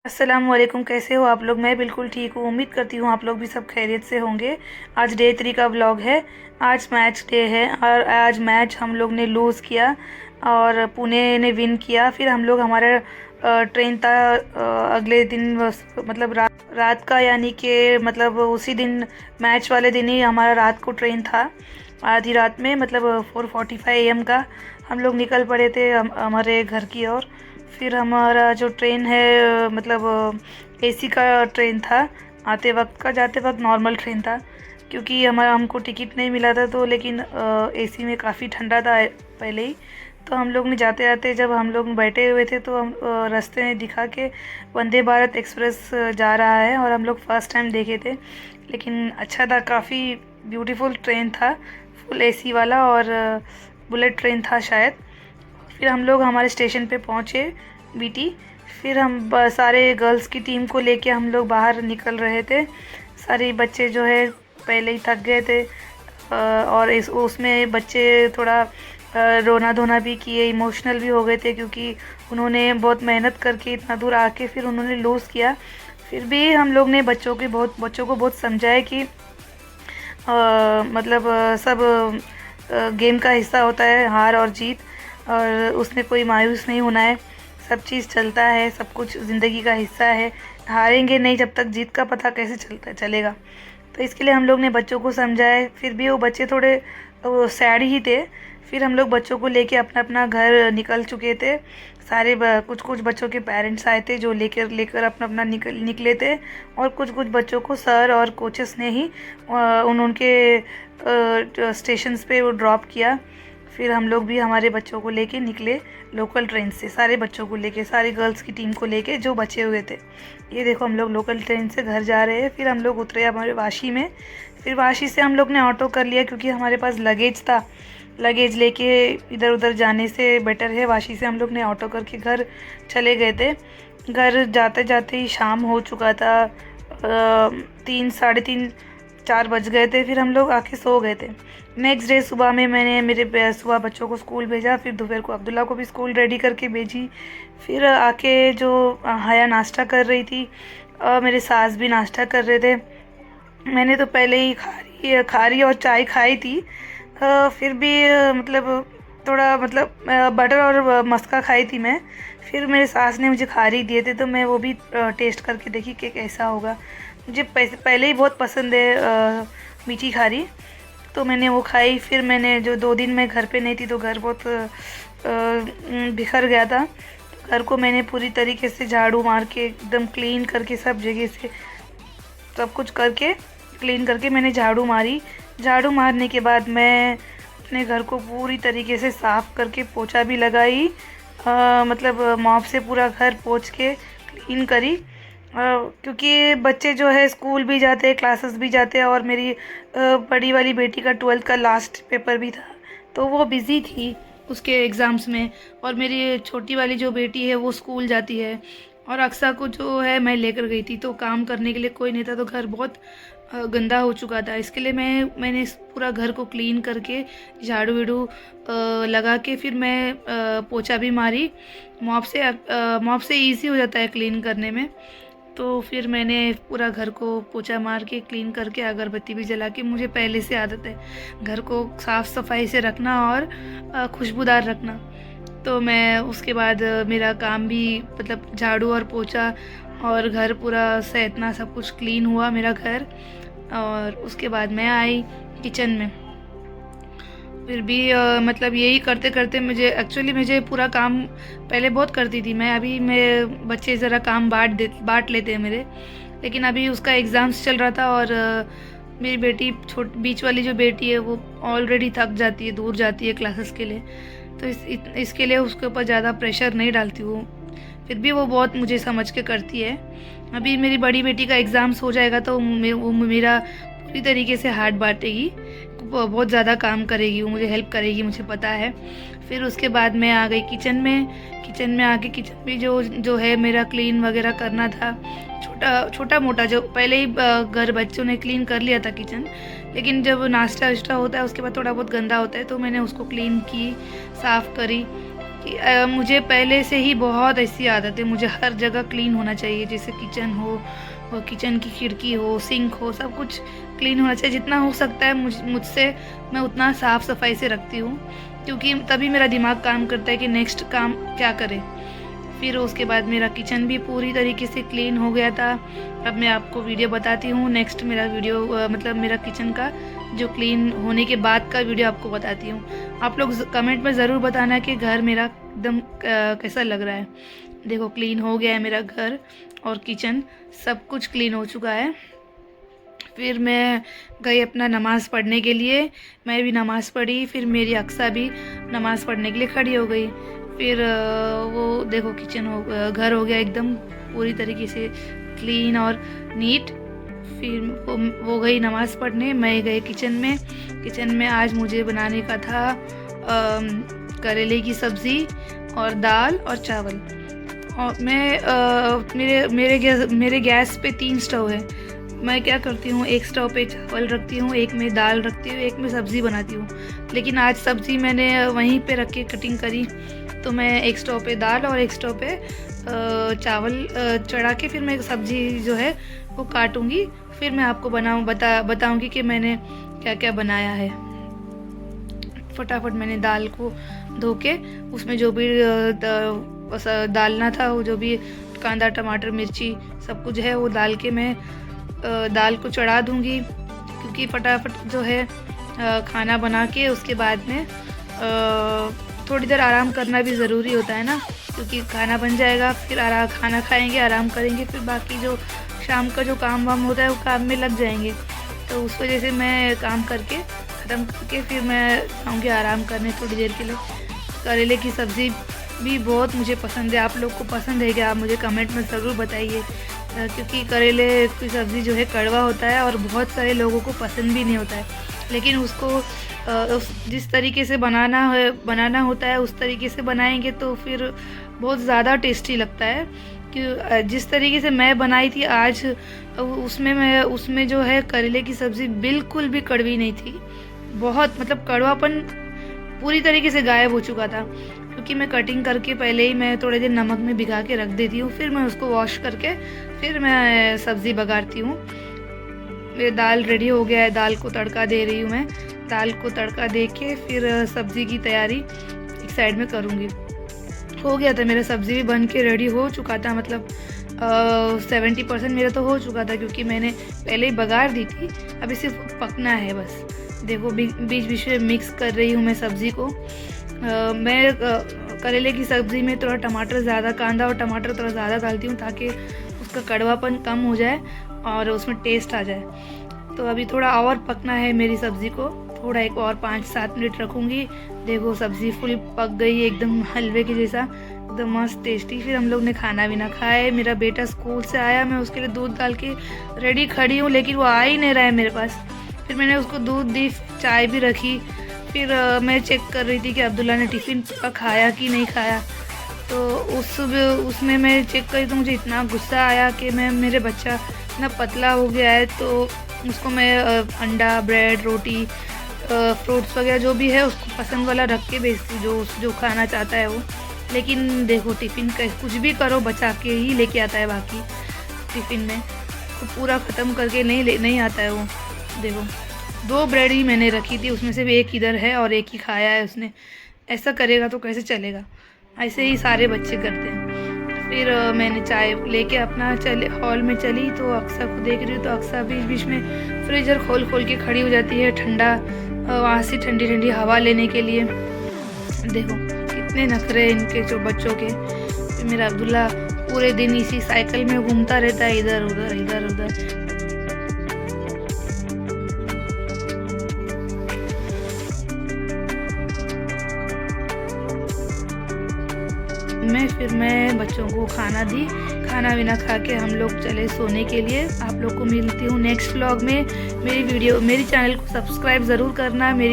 अस्सलामुअलैकुम। कैसे हो आप लोग? मैं बिल्कुल ठीक हूँ। उम्मीद करती हूँ आप लोग भी सब खैरियत से होंगे। आज डे 3 का व्लॉग है। आज मैच डे है और आज मैच हम लोग ने लूज़ किया और पुणे ने विन किया। फिर हम लोग हमारा ट्रेन था अगले दिन मतलब रात का, यानी कि मतलब उसी दिन मैच वाले दिन ही हमारा रात को ट्रेन था। आधी रात में मतलब 4:45 AM का हम लोग निकल पड़े थे हमारे घर की ओर। फिर हमारा जो ट्रेन है मतलब एसी का ट्रेन था आते वक्त का। जाते वक्त नॉर्मल ट्रेन था क्योंकि हमको टिकट नहीं मिला था, तो लेकिन एसी में काफ़ी ठंडा था पहले ही। तो हम लोग ने जाते जाते जब हम लोग बैठे हुए थे तो हम रास्ते में दिखा के वंदे भारत एक्सप्रेस जा रहा है और हम लोग फर्स्ट टाइम देखे थे। लेकिन अच्छा था, काफ़ी ब्यूटीफुल ट्रेन था, फुल एसी वाला और बुलेट ट्रेन था शायद। फिर हम लोग हमारे स्टेशन पे पहुँचे बीटी। फिर हम सारे गर्ल्स की टीम को लेके हम लोग बाहर निकल रहे थे। सारे बच्चे जो है पहले ही थक गए थे और उसमें बच्चे थोड़ा रोना धोना भी किए, इमोशनल भी हो गए थे क्योंकि उन्होंने बहुत मेहनत करके इतना दूर आके फिर उन्होंने लूज़ किया। फिर भी हम लोग ने बच्चों को बहुत समझाया कि मतलब सब गेम का हिस्सा होता है, हार और जीत, और उसमें कोई मायूस नहीं होना है। सब चीज़ चलता है, सब कुछ ज़िंदगी का हिस्सा है। हारेंगे नहीं जब तक जीत का पता कैसे चलेगा। तो इसके लिए हम लोग ने बच्चों को समझाए। फिर भी वो बच्चे थोड़े सैड ही थे। फिर हम लोग बच्चों को लेके अपना अपना घर निकल चुके थे। सारे कुछ कुछ बच्चों के पेरेंट्स आए थे जो लेकर अपना अपना निकले थे, और कुछ कुछ बच्चों को सर और कोचेस ने ही उनके स्टेशंस पे वो ड्रॉप किया। फिर हम लोग भी हमारे बच्चों को लेके निकले लोकल ट्रेन से, सारे बच्चों को लेके, सारी गर्ल्स की टीम को लेके जो बचे हुए थे। ये देखो हम लोग लोकल ट्रेन से घर जा रहे हैं। फिर हम लोग उतरे हमारे वाशी में। फिर वाशी से हम लोग ने ऑटो कर लिया क्योंकि हमारे पास लगेज था। लगेज लेके इधर उधर जाने से बेटर है। वाशी से हम लोग ने ऑटो करके घर चले गए थे। घर जाते जाते ही शाम हो चुका था। 3, साढ़े 3, 4 बज गए थे। फिर हम लोग आके सो गए थे। नेक्स्ट डे सुबह में मैंने सुबह बच्चों को स्कूल भेजा। फिर दोपहर को अब्दुल्ला को भी स्कूल रेडी करके भेजी। फिर आके जो हया नाश्ता कर रही थी, मेरे सास भी नाश्ता कर रहे थे। मैंने तो पहले ही खारी और चाय खाई थी। फिर भी मतलब थोड़ा मतलब बटर और मस्का खाई थी मैं। फिर मेरे सास ने मुझे खारी दिए थे तो मैं वो भी टेस्ट करके देखी कि कैसा होगा। मुझे पहले ही बहुत पसंद है मीठी खारी, तो मैंने वो खाई। फिर मैंने जो 2 दिन मैं घर पे नहीं थी तो घर बहुत बिखर गया था। घर को मैंने पूरी तरीके से झाड़ू मार के एकदम क्लीन करके सब जगह से सब कुछ करके क्लीन करके मैंने झाड़ू मारी। झाड़ू मारने के बाद मैं अपने घर को पूरी तरीके से साफ़ करके पोछा भी लगाई। मतलब मॉप से पूरा घर पोंछ के क्लीन करी। क्योंकि बच्चे जो है स्कूल भी जाते हैं, क्लासेस भी जाते हैं, और मेरी बड़ी वाली बेटी का 12th का लास्ट पेपर भी था तो वो बिज़ी थी उसके एग्ज़ाम्स में। और मेरी छोटी वाली जो बेटी है वो स्कूल जाती है, और अक्सा को जो है मैं लेकर गई थी तो काम करने के लिए कोई नहीं था, तो घर बहुत गंदा हो चुका था। इसके लिए मैंने इस पूरा घर को क्लीन करके झाड़ू वाड़ू लगा के फिर मैं पोछा भी मारी। मॉप से ईजी हो जाता है क्लीन करने में। तो फिर मैंने पूरा घर को पोछा मार के क्लीन करके अगरबत्ती भी जला के, मुझे पहले से आदत है घर को साफ़ सफाई से रखना और खुशबूदार रखना। तो मैं उसके बाद मेरा काम भी मतलब झाड़ू और पोछा और घर पूरा सैतना सब कुछ क्लीन हुआ मेरा घर। और उसके बाद मैं आई किचन में। फिर भी मतलब यही करते करते मुझे पूरा काम पहले बहुत करती थी मैं। अभी मैं बच्चे ज़रा काम बांट लेते हैं मेरे, लेकिन अभी उसका एग्ज़ाम्स चल रहा था और मेरी बेटी बीच वाली जो बेटी है वो ऑलरेडी थक जाती है, दूर जाती है क्लासेस के लिए, तो इसके लिए उसके ऊपर ज़्यादा प्रेशर नहीं डालती हूँ। फिर भी वो बहुत मुझे समझ के करती है। अभी मेरी बड़ी बेटी का एग्ज़ाम्स हो जाएगा तो वो मेरा पूरी तरीके से हाथ बांटेगी, बहुत ज़्यादा काम करेगी, वो मुझे हेल्प करेगी, मुझे पता है। फिर उसके बाद मैं आ गई किचन में आके किचन भी जो है मेरा क्लीन वगैरह करना था, छोटा मोटा जो पहले ही घर बच्चों ने क्लीन कर लिया था किचन, लेकिन जब नाश्ता वाश्ता होता है उसके बाद थोड़ा बहुत गंदा होता है तो मैंने उसको क्लीन की, साफ़ करी। कि मुझे पहले से ही बहुत ऐसी आदत है, मुझे हर जगह क्लीन होना चाहिए, जैसे किचन हो और किचन की खिड़की हो, सिंक हो, सब कुछ क्लीन होना चाहिए। जितना हो सकता है मुझसे मैं उतना साफ़ सफाई से रखती हूँ, क्योंकि तभी मेरा दिमाग काम करता है कि नेक्स्ट काम क्या करें। फिर उसके बाद मेरा किचन भी पूरी तरीके से क्लीन हो गया था। अब मैं आपको वीडियो बताती हूँ, नेक्स्ट मेरा वीडियो मतलब मेरा किचन का जो क्लीन होने के बाद का वीडियो आपको बताती हूँ। आप लोग कमेंट में ज़रूर बताना कि घर मेरा एकदम कैसा लग रहा है। देखो क्लीन हो गया है मेरा घर और किचन, सब कुछ क्लीन हो चुका है। फिर मैं गई अपना नमाज़ पढ़ने के लिए, मैं भी नमाज़ पढ़ी, फिर मेरी अक्सा भी नमाज़ पढ़ने के लिए खड़ी हो गई। फिर वो देखो किचन घर हो गया एकदम पूरी तरीके से क्लीन और नीट। फिर वो गई नमाज़ पढ़ने, मैं गई किचन में। किचन में आज मुझे बनाने का था करेले की सब्ज़ी और दाल और चावल। और मैं मेरे गैस पे 3 स्टोव है। मैं क्या करती हूँ, एक स्टोव पे चावल रखती हूँ, एक में दाल रखती हूँ, एक में सब्ज़ी बनाती हूँ। लेकिन आज सब्ज़ी मैंने वहीं पे रख के कटिंग करी, तो मैं एक स्टोव पे दाल और एक स्टोव पे चावल चढ़ा के फिर मैं सब्ज़ी जो है वो काटूँगी। फिर मैं आपको बताऊँगी कि मैंने क्या क्या बनाया है। फटाफट मैंने दाल को धो के उसमें जो भी डालना था, वो जो भी कांदा टमाटर मिर्ची सब कुछ है वो डाल के मैं दाल को चढ़ा दूँगी, क्योंकि फटाफट जो है खाना बना के उसके बाद में थोड़ी देर आराम करना भी ज़रूरी होता है ना, क्योंकि खाना बन जाएगा फिर खाना खाएंगे, आराम करेंगे, फिर बाकी जो शाम का जो काम वाम होता है वो काम में लग जाएंगे। तो उस वजह से मैं काम करके ख़त्म करके फिर मैं जाऊँगी आराम करने थोड़ी देर के लिए। करेले की सब्ज़ी भी बहुत मुझे पसंद है। आप लोग को पसंद है क्या, आप मुझे कमेंट में ज़रूर बताइए, क्योंकि करेले की सब्ज़ी जो है कड़वा होता है और बहुत सारे लोगों को पसंद भी नहीं होता है। लेकिन उसको जिस तरीके से बनाना होता है उस तरीके से बनाएंगे तो फिर बहुत ज़्यादा टेस्टी लगता है। कि जिस तरीके से मैं बनाई थी आज, उसमें जो है करेले की सब्ज़ी बिल्कुल भी कड़वी नहीं थी। बहुत मतलब कड़वापन पूरी तरीके से गायब हो चुका था, क्योंकि मैं कटिंग करके पहले ही मैं थोड़े देर नमक में भिगा के रख देती हूँ, फिर मैं उसको वॉश करके फिर मैं सब्ज़ी बघारती हूँ। मेरी दाल रेडी हो गया है, दाल को तड़का दे रही हूँ मैं। दाल को तड़का दे के फिर सब्ज़ी की तैयारी एक साइड में करूँगी। हो गया था मेरा सब्ज़ी भी बन के रेडी हो चुका था, मतलब 70% मेरा तो हो चुका था, क्योंकि मैंने पहले ही बघार दी थी। अभी सिर्फ पकना है बस। देखो बीच बीच में मिक्स कर रही हूँ मैं सब्ज़ी को। मैं करेले की सब्ज़ी में थोड़ा टमाटर ज़्यादा, कांदा और टमाटर थोड़ा ज़्यादा डालती हूँ, ताकि उसका कड़वापन कम हो जाए और उसमें टेस्ट आ जाए। तो अभी थोड़ा और पकना है मेरी सब्ज़ी को, थोड़ा एक और 5-7 मिनट रखूँगी। देखो सब्ज़ी फुल पक गई एकदम हलवे के जैसा, एकदम मस्त टेस्टी। फिर हम लोग ने खाना भी ना खाए। मेरा बेटा स्कूल से आया, मैं उसके लिए दूध डाल के रेडी खड़ी हूँ, लेकिन वो आ ही नहीं रहा है मेरे पास। फिर मैंने उसको दूध दी, चाय भी रखी। फिर मैं चेक कर रही थी कि अब्दुल्ला ने टिफ़िन खाया कि नहीं खाया। तो उसमें मैं चेक करी तो मुझे इतना गुस्सा आया कि मेरे बच्चा इतना पतला हो गया है, तो उसको मैं अंडा, ब्रेड, रोटी, फ्रूट्स वगैरह जो भी है उसको पसंद वाला रख के भेजती हूँ, जो खाना चाहता है वो। लेकिन देखो टिफ़िन का कुछ भी करो बचा के ही लेके आता है, बाकी टिफ़िन में तो पूरा ख़त्म करके नहीं आता है वो। देखो 2 ब्रेड ही मैंने रखी थी, उसमें से भी एक इधर है और एक ही खाया है उसने। ऐसा करेगा तो कैसे चलेगा, ऐसे ही सारे बच्चे करते हैं। फिर मैंने चाय लेके अपना हॉल में चली, तो अक्सा को देख रही हूँ, तो अक्सा बीच बीच में फ्रीजर खोल के खड़ी हो जाती है ठंडा, वहाँ से ठंडी ठंडी हवा लेने के लिए। देखो कितने नखरे इनके जो बच्चों के। फिर मेरा अब्दुल्ला पूरे दिन इसी साइकिल में घूमता रहता है, इधर उधर। फिर मैं बच्चों को खाना खाना वाना खा के हम लोग चले सोने के लिए। आप लोग को मिलती हूँ नेक्स्ट व्लॉग में। मेरी चैनल को सब्सक्राइब ज़रूर करना। मेरी